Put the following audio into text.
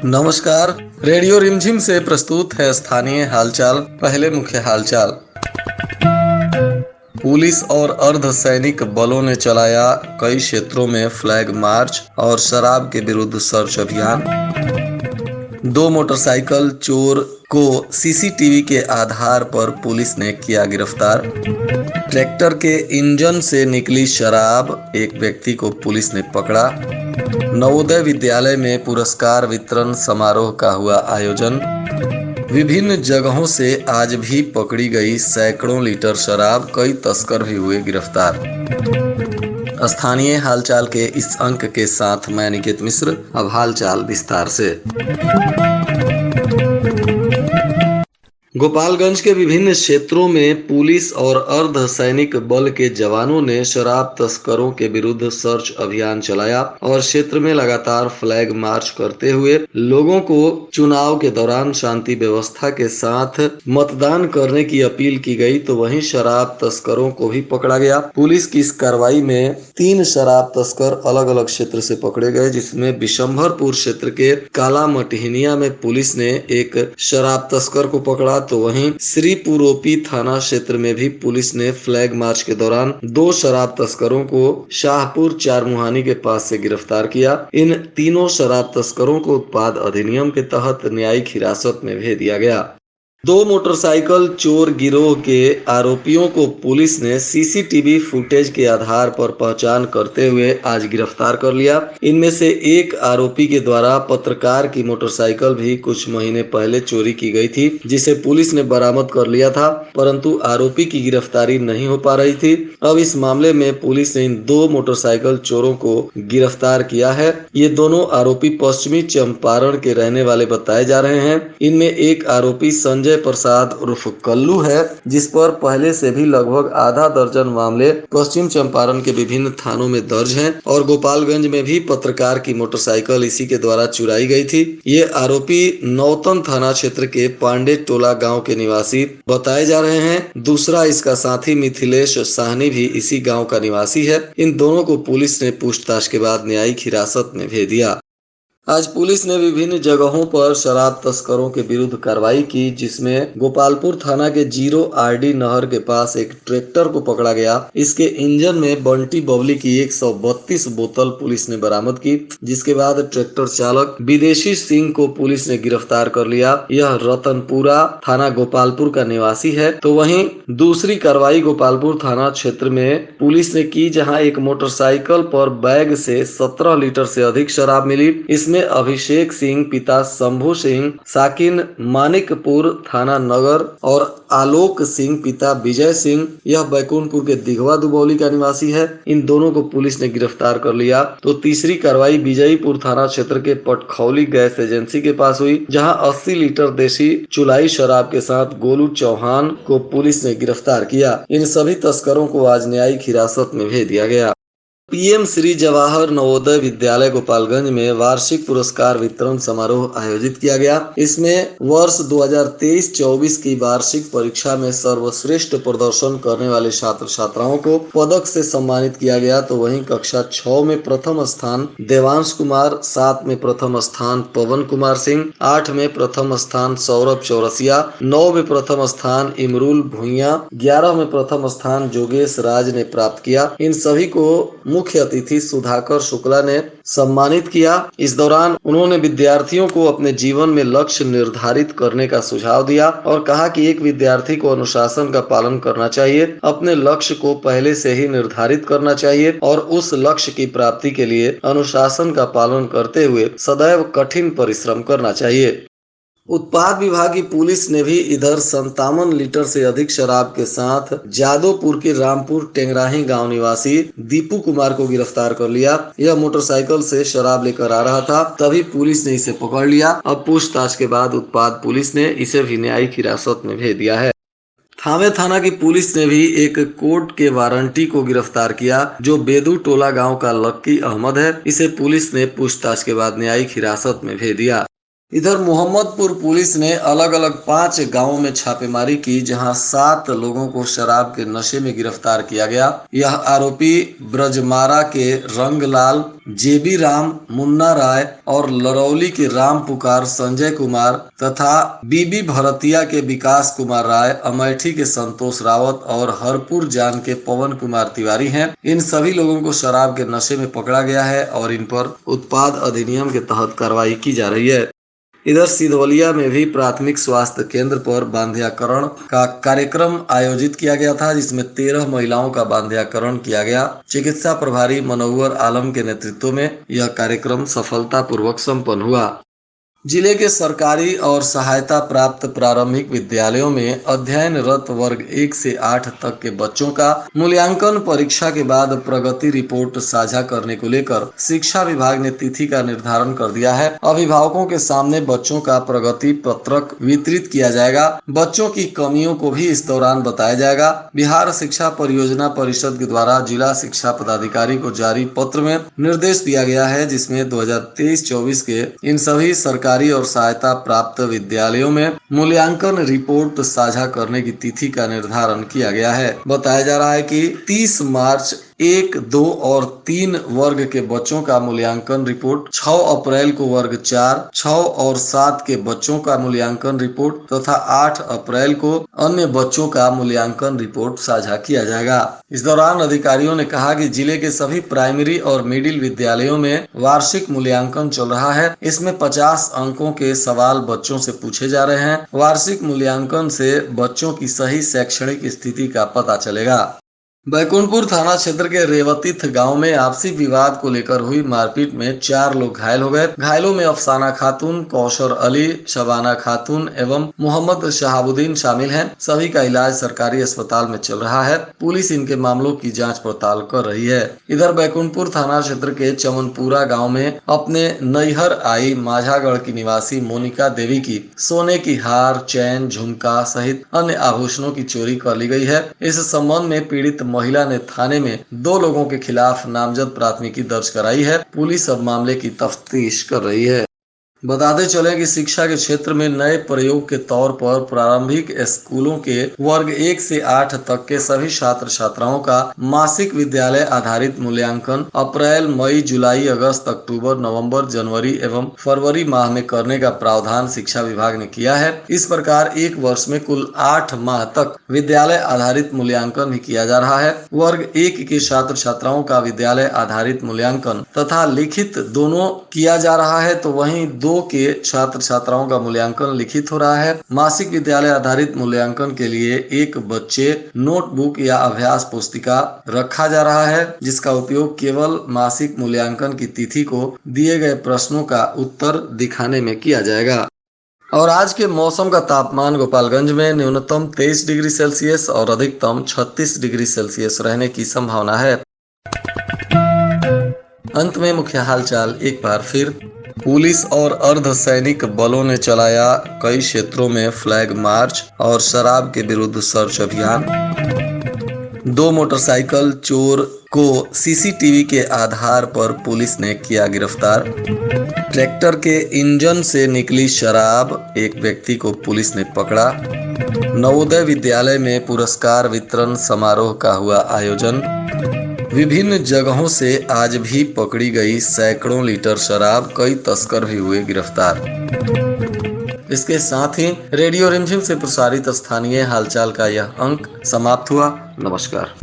नमस्कार। रेडियो रिमझिम से प्रस्तुत है स्थानीय हालचाल। पहले मुख्य हालचाल। पुलिस और अर्धसैनिक बलों ने चलाया कई क्षेत्रों में फ्लैग मार्च और शराब के विरुद्ध सर्च अभियान। 2 मोटरसाइकिल चोर को सीसीटीवी के आधार पर पुलिस ने किया गिरफ्तार। ट्रैक्टर के इंजन से निकली शराब, एक व्यक्ति को पुलिस ने पकड़ा। नवोदय विद्यालय में पुरस्कार वितरण समारोह का हुआ आयोजन। विभिन्न जगहों से आज भी पकड़ी गई सैकड़ों लीटर शराब, कई तस्कर भी हुए गिरफ्तार। स्थानीय हालचाल के इस अंक के साथ मैं निकेत मिश्र। अब हालचाल विस्तार से। गोपालगंज के विभिन्न क्षेत्रों में पुलिस और अर्धसैनिक बल के जवानों ने शराब तस्करों के विरुद्ध सर्च अभियान चलाया और क्षेत्र में लगातार फ्लैग मार्च करते हुए लोगों को चुनाव के दौरान शांति व्यवस्था के साथ मतदान करने की अपील की गई, तो वहीं शराब तस्करों को भी पकड़ा गया। पुलिस की इस कार्रवाई में 3 शराब तस्कर अलग अलग क्षेत्र से पकड़े गए, जिसमें बिशंभरपुर क्षेत्र के काला मटिहनिया में पुलिस ने एक शराब तस्कर को पकड़ा, तो वहीं श्रीपुरोपी थाना क्षेत्र में भी पुलिस ने फ्लैग मार्च के दौरान 2 शराब तस्करों को शाहपुर चारमुहानी के पास से गिरफ्तार किया। इन तीनों शराब तस्करों को उत्पाद अधिनियम के तहत न्यायिक हिरासत में भेज दिया गया। 2 मोटरसाइकिल चोर गिरोह के आरोपियों को पुलिस ने सीसीटीवी फुटेज के आधार पर पहचान करते हुए आज गिरफ्तार कर लिया। इनमें से एक आरोपी के द्वारा पत्रकार की मोटरसाइकिल भी कुछ महीने पहले चोरी की गई थी, जिसे पुलिस ने बरामद कर लिया था, परंतु आरोपी की गिरफ्तारी नहीं हो पा रही थी। अब इस मामले में पुलिस ने इन 2 मोटरसाइकिल चोरों को गिरफ्तार किया है। ये दोनों आरोपी पश्चिमी चंपारण के रहने वाले बताए जा रहे हैं। इनमें एक आरोपी संजय प्रसाद उर्फ कल्लू है, जिस पर पहले से भी लगभग आधा दर्जन मामले पश्चिम चंपारण के विभिन्न थानों में दर्ज हैं और गोपालगंज में भी पत्रकार की मोटरसाइकिल इसी के द्वारा चुराई गई थी। ये आरोपी नौतन थाना क्षेत्र के पांडे टोला गांव के निवासी बताए जा रहे हैं। दूसरा इसका साथी मिथिलेश साहनी भी इसी गांव का निवासी है। इन दोनों को पुलिस ने पूछताछ के बाद न्यायिक हिरासत में भेज दिया। आज पुलिस ने विभिन्न जगहों पर शराब तस्करों के विरुद्ध कार्रवाई की, जिसमें गोपालपुर थाना के 0 आरडी नहर के पास एक ट्रैक्टर को पकड़ा गया। इसके इंजन में बंटी बबली की 132 बोतल पुलिस ने बरामद की, जिसके बाद ट्रैक्टर चालक विदेशी सिंह को पुलिस ने गिरफ्तार कर लिया। यह रतनपुरा थाना गोपालपुर का निवासी है। तो वहीं दूसरी कार्रवाई गोपालपुर थाना क्षेत्र में पुलिस ने की, जहाँ एक मोटरसाइकिल पर बैग से 17 लीटर से अधिक शराब मिली। इसमें अभिषेक सिंह पिता शंभू सिंह साकिन मानिकपुर थाना नगर और आलोक सिंह पिता विजय सिंह, यह बैकुंठपुर के दिघवा दुबौली का निवासी है। इन दोनों को पुलिस ने गिरफ्तार कर लिया। तो तीसरी कार्रवाई विजयपुर थाना क्षेत्र के पटखौली गैस एजेंसी के पास हुई, जहां 80 लीटर देशी चुलाई शराब के साथ गोलू चौहान को पुलिस ने गिरफ्तार किया। इन सभी तस्करों को आज न्यायिक हिरासत में भेज दिया गया। पीएम श्री जवाहर नवोदय विद्यालय गोपालगंज में वार्षिक पुरस्कार वितरण समारोह आयोजित किया गया। इसमें वर्ष 2023-24 की वार्षिक परीक्षा में सर्वश्रेष्ठ प्रदर्शन करने वाले छात्र छात्राओं को पदक से सम्मानित किया गया। तो वहीं कक्षा 6 में प्रथम स्थान देवांश कुमार, 7 में प्रथम स्थान पवन कुमार सिंह, 8 में प्रथम स्थान सौरभ चौरसिया, 9 में प्रथम स्थान इमरुल भुइया, 11 में प्रथम स्थान जोगेश राज ने प्राप्त किया। इन सभी को मुख्य अतिथि सुधाकर शुक्ला ने सम्मानित किया। इस दौरान उन्होंने विद्यार्थियों को अपने जीवन में लक्ष्य निर्धारित करने का सुझाव दिया और कहा कि एक विद्यार्थी को अनुशासन का पालन करना चाहिए, अपने लक्ष्य को पहले से ही निर्धारित करना चाहिए और उस लक्ष्य की प्राप्ति के लिए अनुशासन का पालन करते हुए सदैव कठिन परिश्रम करना चाहिए। उत्पाद विभाग की पुलिस ने भी इधर 57 लीटर से अधिक शराब के साथ जादवपुर के रामपुर टेंगराही गांव निवासी दीपू कुमार को गिरफ्तार कर लिया। यह मोटरसाइकिल से शराब लेकर आ रहा था, तभी पुलिस ने इसे पकड़ लिया। अब पूछताछ के बाद उत्पाद पुलिस ने इसे भी न्यायिक हिरासत में भेज दिया है। थावे थाना की पुलिस ने भी एक कोर्ट के वारंटी को गिरफ्तार किया, जो बेदू टोला गांव का लक्की अहमद है। इसे पुलिस ने पूछताछ के बाद न्यायिक हिरासत में भेज दिया। इधर मोहम्मदपुर पुलिस ने अलग अलग 5 गांवों में छापेमारी की, जहां 7 लोगों को शराब के नशे में गिरफ्तार किया गया। यह आरोपी ब्रजमारा के रंगलाल, जेबी राम, मुन्ना राय और लरौली के राम पुकार संजय कुमार तथा बीबी भरतिया के विकास कुमार राय, अमेठी के संतोष रावत और हरपुर जान के पवन कुमार तिवारी हैं। इन सभी लोगों को शराब के नशे में पकड़ा गया है और इन पर उत्पाद अधिनियम के तहत कार्रवाई की जा रही है। इधर सिधवलिया में भी प्राथमिक स्वास्थ्य केंद्र पर बांध्याकरण का कार्यक्रम आयोजित किया गया था, जिसमें 13 महिलाओं का बांध्याकरण किया गया। चिकित्सा प्रभारी मनोवर आलम के नेतृत्व में यह कार्यक्रम सफलतापूर्वक संपन्न हुआ। जिले के सरकारी और सहायता प्राप्त प्रारंभिक विद्यालयों में अध्ययनरत वर्ग 1 से 8 तक के बच्चों का मूल्यांकन परीक्षा के बाद प्रगति रिपोर्ट साझा करने को लेकर शिक्षा विभाग ने तिथि का निर्धारण कर दिया है। अभिभावकों के सामने बच्चों का प्रगति पत्रक वितरित किया जाएगा। बच्चों की कमियों को भी इस दौरान बताया जाएगा। बिहार शिक्षा परियोजना परिषद के द्वारा जिला शिक्षा पदाधिकारी को जारी पत्र में निर्देश दिया गया है, जिसमें 2023-24 के इन सभी सरकारी और सहायता प्राप्त विद्यालयों में मूल्यांकन रिपोर्ट साझा करने की तिथि का निर्धारण किया गया है। बताया जा रहा है कि 30 मार्च 1, 2 और 3 वर्ग के बच्चों का मूल्यांकन रिपोर्ट, 6 अप्रैल को वर्ग 4, 6 और 7 के बच्चों का मूल्यांकन रिपोर्ट तथा 8 अप्रैल को अन्य बच्चों का मूल्यांकन रिपोर्ट साझा किया जाएगा। इस दौरान अधिकारियों ने कहा कि जिले के सभी प्राइमरी और मिडिल विद्यालयों में वार्षिक मूल्यांकन चल रहा है। इसमें 50 अंकों के सवाल बच्चों से पूछे जा रहे हैं। वार्षिक मूल्यांकन से बच्चों की सही शैक्षणिक स्थिति का पता चलेगा। बैकुंठपुर थाना क्षेत्र के रेवतीथ गांव में आपसी विवाद को लेकर हुई मारपीट में 4 लोग घायल हो गए। घायलों में अफसाना खातून, कौशर अली, शबाना खातून एवं मोहम्मद शहाबुद्दीन शामिल हैं। सभी का इलाज सरकारी अस्पताल में चल रहा है। पुलिस इनके मामलों की जांच पड़ताल कर रही है। इधर बैकुंठपुर थाना क्षेत्र के चमनपुरा गाँव में अपने नैहर आई माझागढ़ की निवासी मोनिका देवी की सोने की हार, चैन, झुमका सहित अन्य आभूषणों की चोरी कर ली गई है। इस संबंध में पीड़ित महिला ने थाने में 2 लोगों के खिलाफ नामजद प्राथमिकी दर्ज कराई है। पुलिस अब मामले की तफ्तीश कर रही है। बताते चले कि शिक्षा के क्षेत्र में नए प्रयोग के तौर पर प्रारंभिक स्कूलों के वर्ग 1 से 8 तक के सभी छात्र छात्राओं का मासिक विद्यालय आधारित मूल्यांकन अप्रैल, मई, जुलाई, अगस्त, अक्टूबर, नवंबर, जनवरी एवं फरवरी माह में करने का प्रावधान शिक्षा विभाग ने किया है। इस प्रकार एक वर्ष में कुल 8 माह तक विद्यालय आधारित मूल्यांकन भी किया जा रहा है। वर्ग 1 के छात्र छात्राओं का विद्यालय आधारित मूल्यांकन तथा लिखित दोनों किया जा रहा है, तो वहीं 2 के छात्र छात्राओं का मूल्यांकन लिखित हो रहा है। मासिक विद्यालय आधारित मूल्यांकन के लिए एक बच्चे नोटबुक या अभ्यास पुस्तिका रखा जा रहा है, जिसका उपयोग केवल मासिक मूल्यांकन की तिथि को दिए गए प्रश्नों का उत्तर दिखाने में किया जाएगा। और आज के मौसम का तापमान गोपालगंज में न्यूनतम 23 डिग्री सेल्सियस और अधिकतम 36 डिग्री सेल्सियस रहने की संभावना है। अंत में मुख्य हालचाल एक बार फिर। पुलिस और अर्धसैनिक बलों ने चलाया कई क्षेत्रों में फ्लैग मार्च और शराब के विरुद्ध सर्च अभियान। 2 मोटरसाइकिल चोर को सीसीटीवी के आधार पर पुलिस ने किया गिरफ्तार। ट्रैक्टर के इंजन से निकली शराब, एक व्यक्ति को पुलिस ने पकड़ा। नवोदय विद्यालय में पुरस्कार वितरण समारोह का हुआ आयोजन। विभिन्न जगहों से आज भी पकड़ी गई सैकड़ों लीटर शराब, कई तस्कर भी हुए गिरफ्तार। इसके साथ ही रेडियो रिमझिम से प्रसारित स्थानीय हालचाल का यह अंक समाप्त हुआ। नमस्कार।